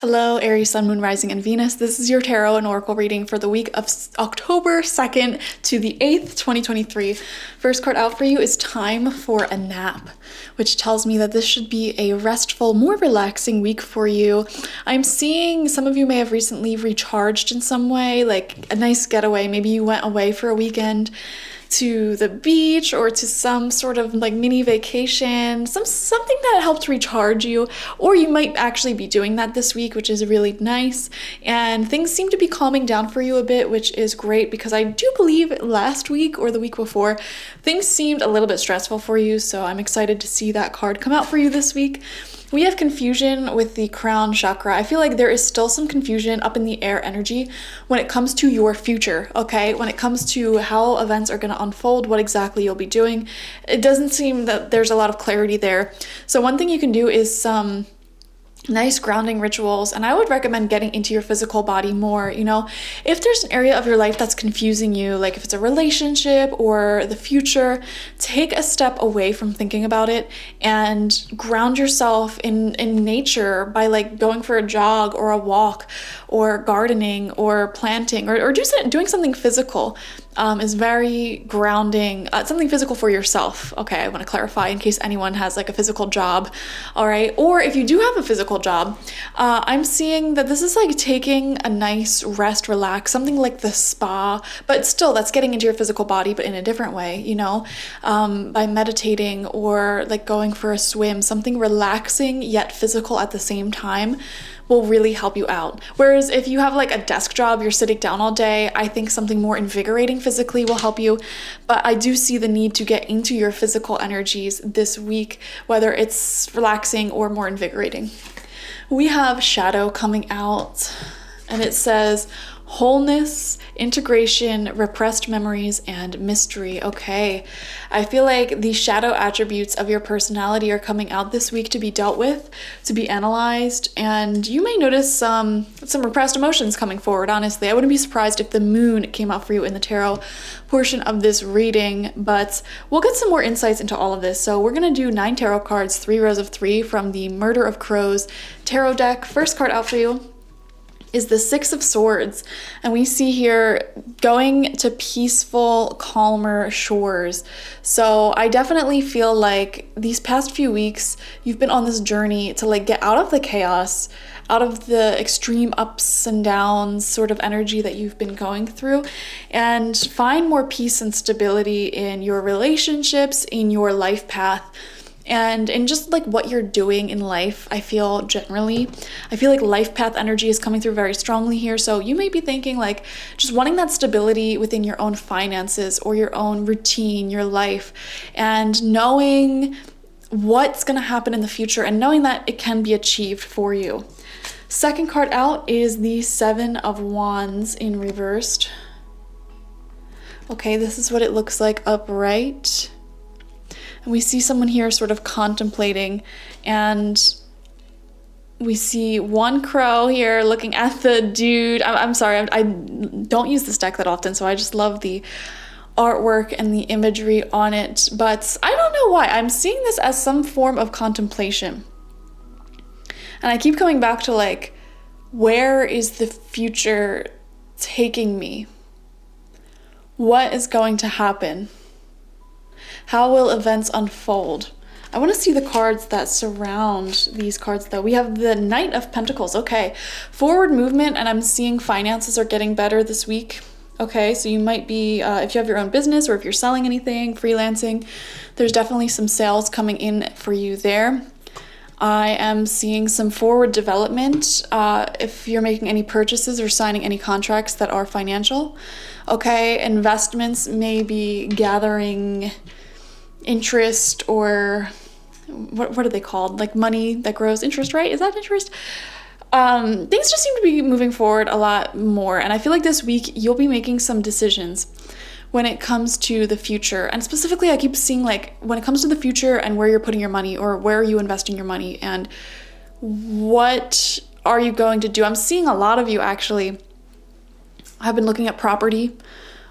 Hello, Aries, Sun, Moon, Rising, and Venus. This is your tarot and oracle reading for the week of October 2nd to the 8th, 2023. First card out for you is Time for a Nap, which tells me that this should be a restful, more relaxing week for you. I'm seeing some of you may have recently recharged in some way, like a nice getaway. Maybe you went away for a weekend to the beach or to some sort of like mini vacation, something that helped recharge you, or you might actually be doing that this week, which is really nice. And things seem to be calming down for you a bit, which is great because I do believe last week or the week before things seemed a little bit stressful for you, so I'm excited to see that card come out for you this week. We have confusion with the crown chakra. I feel like there is still some confusion up in the air energy when it comes to your future, okay? When it comes to how events are going to unfold, what exactly you'll be doing. It doesn't seem that there's a lot of clarity there. So one thing you can do is some nice grounding rituals, and I would recommend getting into your physical body more. If there's an area of your life that's confusing you, like if it's a relationship or the future, take a step away from thinking about it and ground yourself in nature by like going for a jog or a walk or gardening or planting or doing something physical. Is very grounding, something physical for yourself. Okay, I want to clarify in case anyone has like a physical job, all right? Or if you do have a physical job, I'm seeing that this is like taking a nice rest, relax, something like the spa, but still that's getting into your physical body, but in a different way, by meditating or like going for a swim, something relaxing yet physical at the same time will really help you out. Whereas if you have like a desk job, you're sitting down all day, I think something more invigorating physically will help you. But I do see the need to get into your physical energies this week, whether it's relaxing or more invigorating. We have Shadow coming out, and it says wholeness, integration, repressed memories, and mystery. Okay, I feel like the shadow attributes of your personality are coming out this week to be dealt with, to be analyzed, and you may notice some repressed emotions coming forward, honestly. I wouldn't be surprised if the moon came out for you in the tarot portion of this reading, but we'll get some more insights into all of this. So we're gonna do 9 tarot cards, 3 rows of 3 from the Murder of Crows tarot deck. First card out for you is the 6 of Swords, and we see here going to peaceful, calmer shores. So I definitely feel like these past few weeks you've been on this journey to like get out of the chaos, out of the extreme ups and downs sort of energy that you've been going through, and find more peace and stability in your relationships, in your life path, and in just like what you're doing in life. I feel like life path energy is coming through very strongly here. So you may be thinking like just wanting that stability within your own finances or your own routine, your life, and knowing what's going to happen in the future and knowing that it can be achieved for you. Second card out is the 7 of Wands in reversed. Okay, this is what it looks like upright. And we see someone here sort of contemplating, and we see one crow here looking at the dude. I'm sorry, I don't use this deck that often, so I just love the artwork and the imagery on it, but I don't know why. I'm seeing this as some form of contemplation. And I keep coming back to like, where is the future taking me? What is going to happen? How will events unfold? I want to see the cards that surround these cards though. We have the Knight of Pentacles. Okay, forward movement, and I'm seeing finances are getting better this week. Okay, so you might be, if you have your own business or if you're selling anything, freelancing, there's definitely some sales coming in for you there. I am seeing some forward development if you're making any purchases or signing any contracts that are financial. Okay, investments may be gathering interest, or what are they called? Like money that grows interest, right? Is that interest? Things just seem to be moving forward a lot more. And I feel like this week you'll be making some decisions when it comes to the future. And specifically, I keep seeing like when it comes to the future and where you're putting your money, or where are you investing your money, and what are you going to do? I'm seeing a lot of you actually have been looking at property,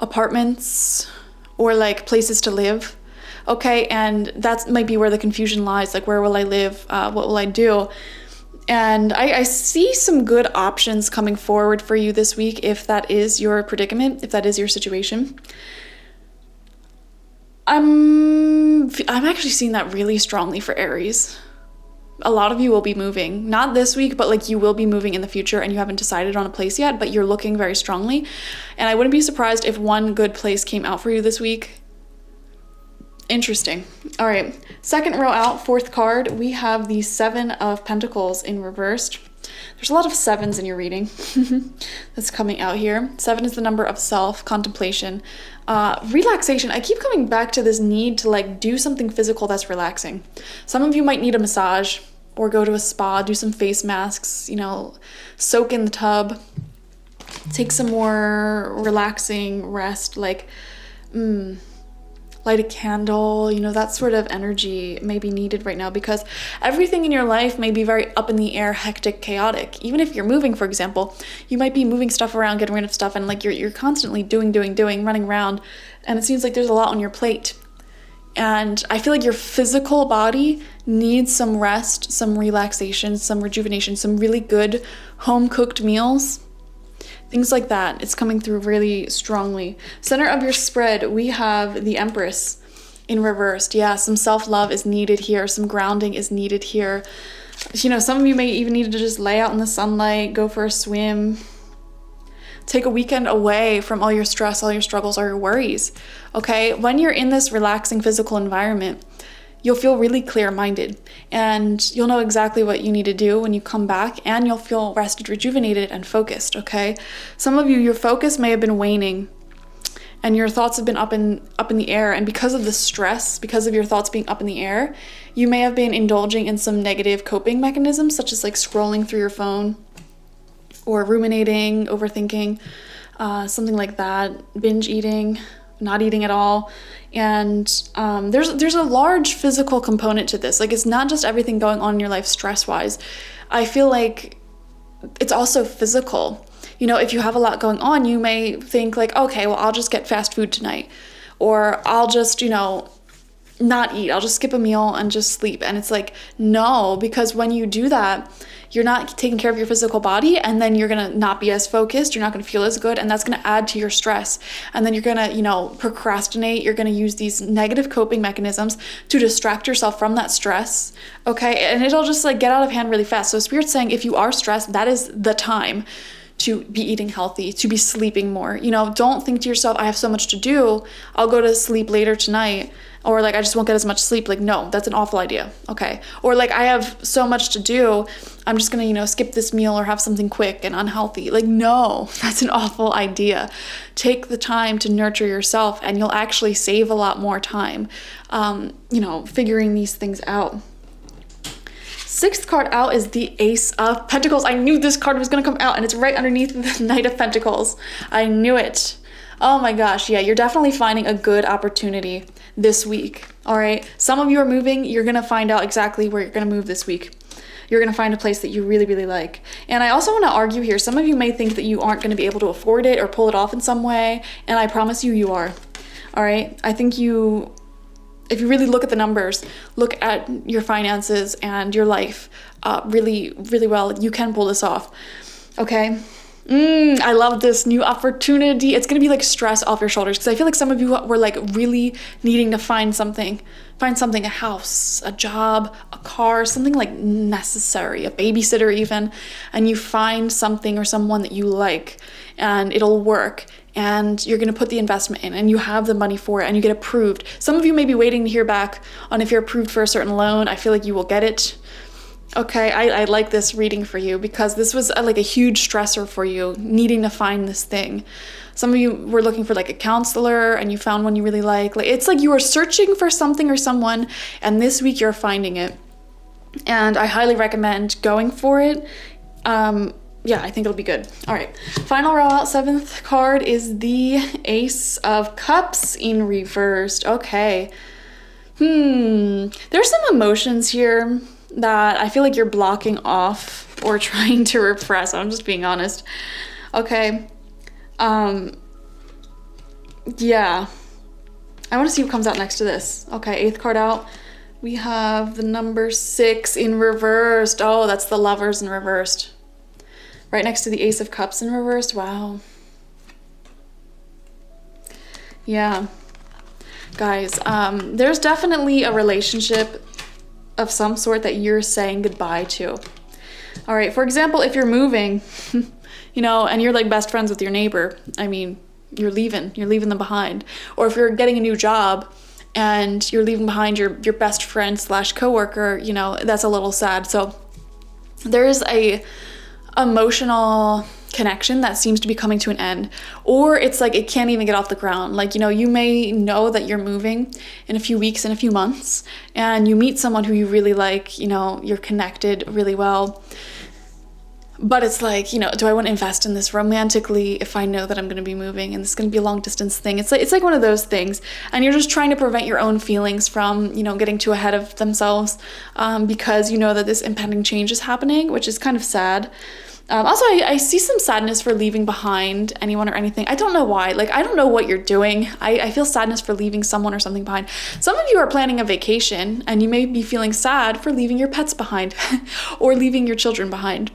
apartments, or like places to live. Okay, and that might be where the confusion lies, like where will I live, what will I do? And I see some good options coming forward for you this week if that is your predicament, if that is your situation. I'm actually seeing that really strongly for Aries. A lot of you will be moving, not this week, but like you will be moving in the future and you haven't decided on a place yet, but you're looking very strongly. And I wouldn't be surprised if one good place came out for you this week. Interesting. All right, second row out, fourth card, we have the Seven of Pentacles in reversed. There's a lot of sevens in your reading that's coming out here. 7 is the number of self, contemplation, relaxation. I keep coming back to this need to like do something physical that's relaxing. Some of you might need a massage or go to a spa, do some face masks, you know, soak in the tub, take some more relaxing rest, like light a candle, you know, that sort of energy may be needed right now because everything in your life may be very up in the air, hectic, chaotic. Even if you're moving, for example, you might be moving stuff around, getting rid of stuff, and like you're constantly doing, running around, and it seems like there's a lot on your plate. And I feel like your physical body needs some rest, some relaxation, some rejuvenation, some really good home-cooked meals. Things like that. It's coming through really strongly. Center of your spread, we have the Empress in reversed. Yeah, some self-love is needed here. Some grounding is needed here. You know, some of you may even need to just lay out in the sunlight, go for a swim, take a weekend away from all your stress, all your struggles, all your worries. Okay? When you're in this relaxing physical environment, you'll feel really clear-minded and you'll know exactly what you need to do when you come back, and you'll feel rested, rejuvenated, and focused, okay? Some of you, your focus may have been waning and your thoughts have been up in the air, and because of the stress, because of your thoughts being up in the air, you may have been indulging in some negative coping mechanisms, such as like scrolling through your phone or ruminating, overthinking, something like that, binge eating, not eating at all. And there's a large physical component to this. Like, it's not just everything going on in your life stress-wise. I feel like it's also physical. You know, if you have a lot going on, you may think like, okay, well, I'll just get fast food tonight, or I'll just, you know, not eat. I'll just skip a meal and just sleep. And it's like, no, because when you do that, you're not taking care of your physical body, and then you're gonna not be as focused, you're not gonna feel as good, and that's gonna add to your stress. And then you're gonna, you know, procrastinate, you're gonna use these negative coping mechanisms to distract yourself from that stress, okay? And it'll just like get out of hand really fast. So Spirit's saying if you are stressed, that is the time to be eating healthy, to be sleeping more. You know, don't think to yourself, I have so much to do, I'll go to sleep later tonight, or like I just won't get as much sleep. Like, no, that's an awful idea, okay? Or like I have so much to do, I'm just gonna, you know, skip this meal or have something quick and unhealthy. Like, no, that's an awful idea. Take the time to nurture yourself, and you'll actually save a lot more time, you know, figuring these things out. Sixth card out is the Ace of Pentacles. I knew this card was gonna come out, and it's right underneath the Knight of Pentacles. I knew it. Oh my gosh, yeah, you're definitely finding a good opportunity this week, all right? Some of you are moving, you're gonna find out exactly where you're gonna move this week. You're gonna find a place that you really, really like. And I also wanna argue here, some of you may think that you aren't gonna be able to afford it or pull it off in some way, and I promise you, you are, all right? I think you, if you really look at the numbers, look at your finances and your life really, really well, you can pull this off, okay? I love this new opportunity. It's gonna be like stress off your shoulders, because I feel like some of you were like really needing to find something, a house, a job, a car, something like necessary, a babysitter even, and you find something or someone that you like and it'll work, and you're gonna put the investment in and you have the money for it and you get approved. Some of you may be waiting to hear back on if you're approved for a certain loan. I feel like you will get it. Okay, I like this reading for you, because this was like a huge stressor for you, needing to find this thing. Some of you were looking for like a counselor and you found one you really like. Like, it's like you were searching for something or someone, and this week you're finding it. And I highly recommend going for it. Yeah, I think it'll be good. All right, final row out, seventh card is the Ace of Cups in reversed. Okay. There's some emotions here that I feel like you're blocking off or trying to repress. I'm just being honest. Okay. Yeah. I want to see what comes out next to this. Okay, eighth card out. We have the number 6 in reversed. Oh, that's the Lovers in reversed. Right next to the Ace of Cups in reversed. Wow. Yeah. Guys, there's definitely a relationship of some sort that you're saying goodbye to. All right, for example, if you're moving, you know, and you're like best friends with your neighbor, I mean, you're leaving them behind. Or if you're getting a new job and you're leaving behind your best friend / coworker, you know, that's a little sad. So there is a emotional connection that seems to be coming to an end, or it's like it can't even get off the ground. Like, you know, you may know that you're moving in a few weeks, in a few months, and you meet someone who you really like, you know, you're connected really well. But it's like, you know, do I want to invest in this romantically if I know that I'm going to be moving and it's going to be a long distance thing? It's like one of those things, and you're just trying to prevent your own feelings from, you know, getting too ahead of themselves, because you know that this impending change is happening, which is kind of sad. Also, I see some sadness for leaving behind anyone or anything. I don't know why. Like, I don't know what you're doing. I feel sadness for leaving someone or something behind. Some of you are planning a vacation, and you may be feeling sad for leaving your pets behind or leaving your children behind.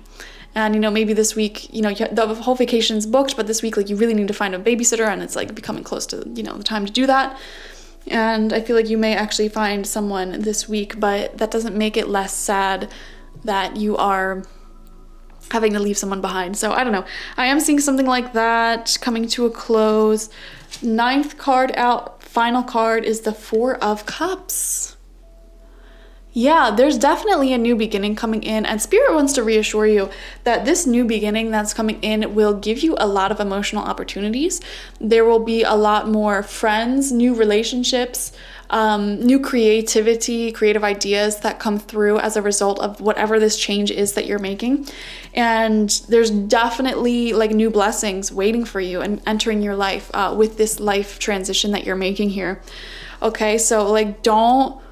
And, you know, maybe this week, you know, the whole vacation's booked, but this week, like, you really need to find a babysitter, and it's, like, becoming close to, you know, the time to do that. And I feel like you may actually find someone this week, but that doesn't make it less sad that you are having to leave someone behind. So I don't know. I am seeing something like that coming to a close. 9th card out, final card, is the 4 of Cups. Yeah, there's definitely a new beginning coming in, and Spirit wants to reassure you that this new beginning that's coming in will give you a lot of emotional opportunities. There will be a lot more friends, new relationships, new creativity, creative ideas that come through as a result of whatever this change is that you're making. And there's definitely like new blessings waiting for you and entering your life with this life transition that you're making here. Okay, so like don't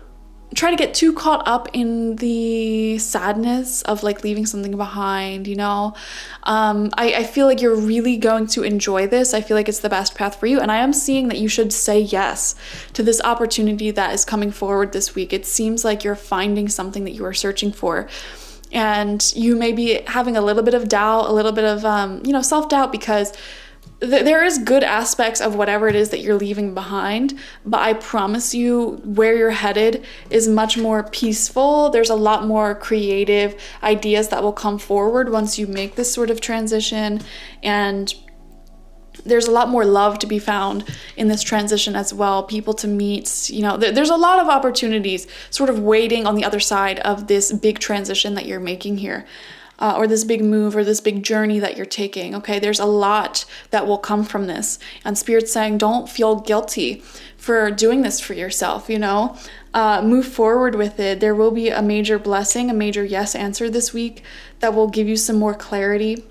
try to get too caught up in the sadness of like leaving something behind, you know. I feel like you're really going to enjoy this. I feel like it's the best path for you, and I am seeing that you should say yes to this opportunity that is coming forward this week. It seems like you're finding something that you are searching for, and you may be having a little bit of doubt, a little bit of you know, self-doubt, because there is good aspects of whatever it is that you're leaving behind, but I promise you where you're headed is much more peaceful. There's a lot more creative ideas that will come forward once you make this sort of transition, and there's a lot more love to be found in this transition as well, people to meet, you know, there's a lot of opportunities sort of waiting on the other side of this big transition that you're making here. Or this big move or this big journey that you're taking, okay? There's a lot that will come from this. And Spirit's saying, don't feel guilty for doing this for yourself, you know? Move forward with it. There will be a major blessing, a major yes answer this week that will give you some more clarity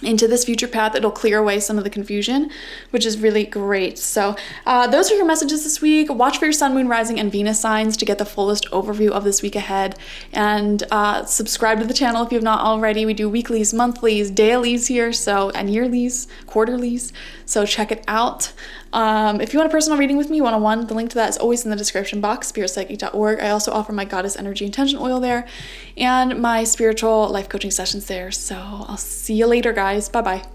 into this future path. It'll clear away some of the confusion, which is really great. So those are your messages this week. Watch for your sun, moon, rising, and Venus signs to get the fullest overview of this week ahead. And subscribe to the channel if you have not already. We do weeklies, monthlies, dailies here, so, and yearlies, quarterlies. So check it out. If you want a personal reading with me, one-on-one, the link to that is always in the description box, spiritpsychic.org. I also offer my Goddess Energy Intention Oil there and my spiritual life coaching sessions there. So I'll see you later, guys. Bye-bye.